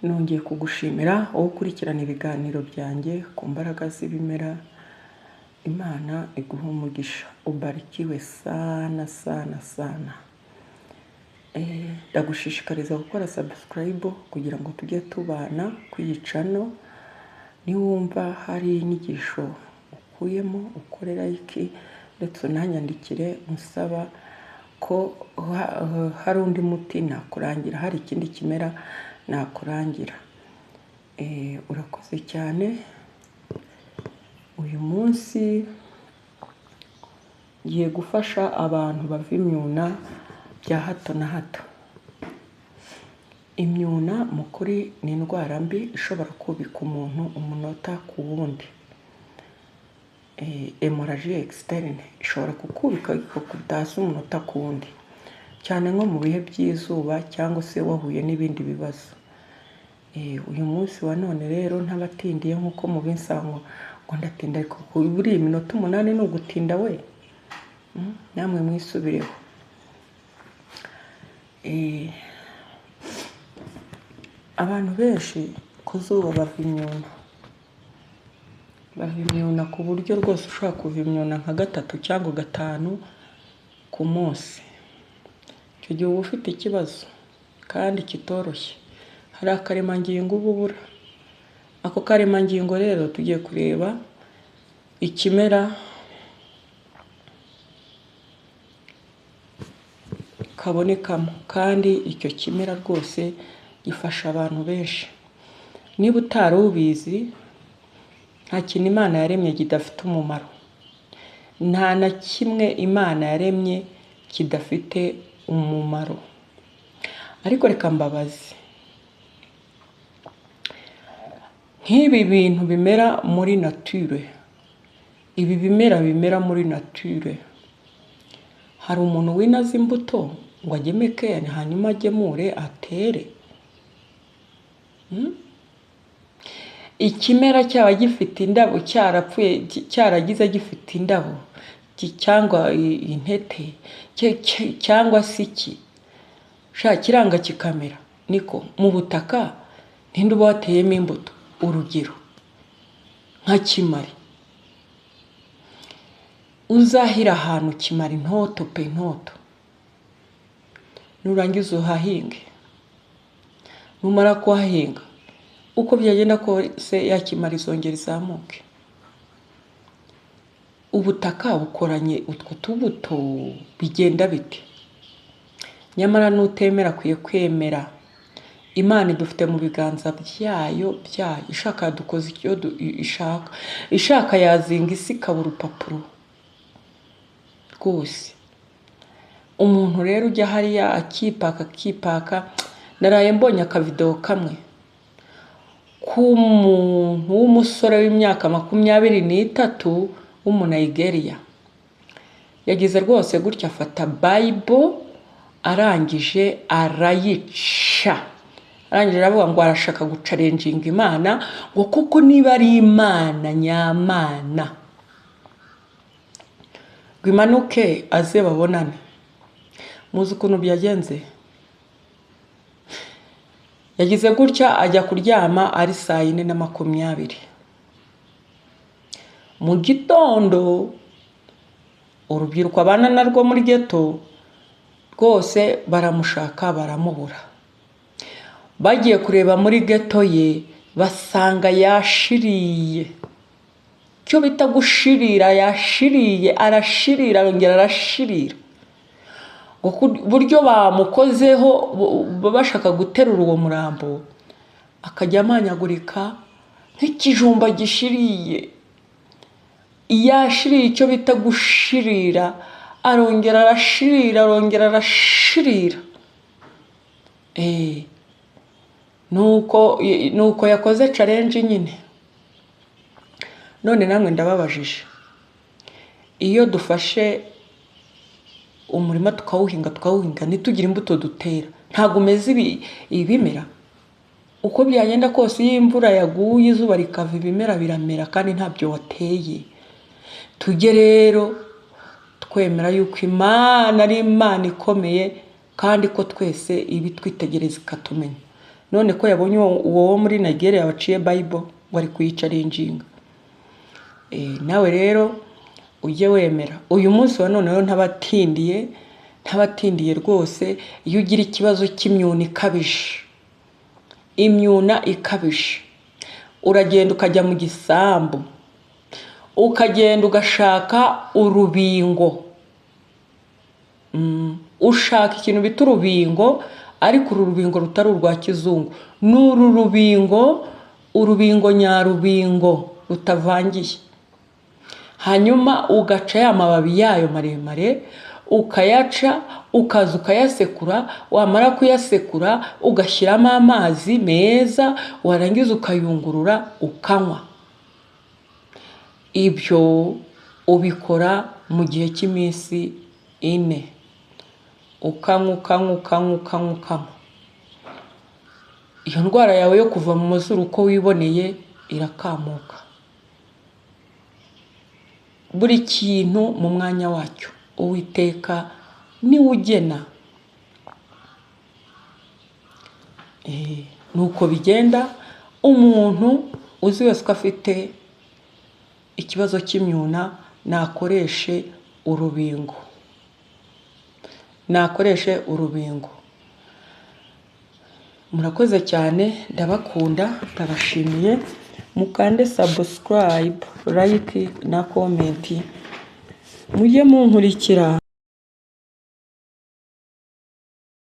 nongeye kugushimira wowe ukurikirana ibiganiro byanjye ku mbaraga z'ibimera. Imana iguha umugisha, ubarikiwe sana sana sana. Ndagushishikariza gukora subscribe kugira ngo tujye tubana ku iyi channel. Niwumva hari inyigisho ukuyemo ukore like ndetse unanyandikire musaba ko hari undi muti nakurangira, hari ikindi kimera nakurangira. Urakoze cyane. Uyu munsi ngiye gufasha abantu bava imyuna bya hato na hato. Imyuna mu kuri ni indwara mbi ishobora kubika umuntu umunota ku wundi. Hemorrhagie externe ishobora kukubika ikakudasa umunota ku wundi, cyane nko mu bihe by'izuba cyangwa se wahuye n'ibindi bibazo. Uyu munsi wa none rero ntabatindiye nkuko mu binsango ngo ndatinda, ariko buri minota 8 ni ugutinda we. Namwe mwisubireho. Abantu benshi kuzuba bava imyuna ku buryo rwose ushobora kuva imyuna nka 3 cyangwa 5 ku munsi. Icyo gihe uba ufite ikibazo kandi kitoroshye. Hari akaremangingo ubura. Ako karemangingo rero tugiye kureba ikimera kabonekamo, kandi icyo kimera rwose gifasha abantu benshi. Niba utari ubizi, nta kintu Imana yaremye kidafite umumaro. Nta na kimwe Imana yaremye kidafite umumaro. Ariko reka mbabaze, nk'ibi bintu bimera muri nature, ibi bimera bimera muri nature, hari umuntu winaza imbuto ngo agemeke hanyuma agemure atere? Ikimera cyaba gifite indabo, cyarapfuye cyaragize gifite indabo cyangwa intete cyangwa siki, kiranga kikamera. Niko mu butaka ntinde uba wateyemo imbuto. Urugero nka kimari, uzahira ahantu kimari ntoto pe ntoto, nurangiza uhahinge. Numara kuhahinga, uko byagenda kose ya kimari izongera izamuke. Ubutaka bukoranye utwo tubuto bigenda bite? Nyamara nutemera kwiye kwemera. Imana idufite mu biganza byayo ishaka dukoze icyo ishaka yazinga isi kabura urupapuro rwose. Umuntu rero ujya hariya akipaka. Naraye mbonye akavideo kamwe k'umuntu w'umusore w'imyaka 23 w'umunigeria. Yagize rwose gutya, afata Bible arangije arayica. Aravuga ngo arashaka gucalenjinga Imana, ngo kuko niba ari Imana nyamana gwimanuke aze babonane. Muzi ukuntu byagenze? Yagize gutya ajya kuryama ari 4:20. Mu gitondo urubyiruko abana narwo muri ghetto rwose baramushaka baramubura. Bagiye kureba muri ghetto ye basanga yashiriye. Cyo bita gushirira, yashiriye, arashirira arongera arashirira. Buryo bamukozeho bashaka guterura uwo murambo, akajya amanyagurika nk'ikijumba gishiriye. Yashiriye, icyo bita gushirira, arongera arashirira arongera arashirira. Nuko yakoze challenge nyine. None namwe ndababajije, iyo dufashe umurima tukawuhinga ntitugire imbuto dutera, ntago umeze ibimera? Uko byagenda kose iyo imvura yaguye izuba rikava ibimera biramera kandi ntabyo wateye. Tujye rero twemera yuko Imana ari Imana ikomeye, kandi ko twese ibi twitegereza ikatumenya. none ko yabonye uwo wo muri Nigeria waciye Bible ngo ari kuyicarinjinga. Nawe rero ujye wemera. Uyu munsi wa none rero ntabatindiye rwose. Iyo ugira ikibazo cy'imyuna ikabije, uragenda ukajya mu gisambu, ukagenda ugashaka urubingo. Ushaka ikintu bita urubingo, ariko uru rubingo rutari urwa kizungu, ni urubingo nyarubingo rutavangiye. Hanyuma ugaca ya mababi yayo maremare, ukayaca, ukaza ukayasekura, wamara kuyasekura ugashyiramo amazi meza, warangiza ukayungurura ukanywa. Ibyo ubikora mu gihe cy'iminsi 4. Ukanywa. Iyo ndwara yawe yo kuva mu mazuru uko wiboneye irakamuka. Buri kintu mu mwanya wacyo, Uwiteka niwe ugena. Nuko bigenda. Umuntu uzi wese ko afite ikibazo cy'imyuna nakoreshe urubingo. Murakoze cyane, ndabakunda, ndabashimiye. Mukande subscribe, like na comment. Mujye munkurikira.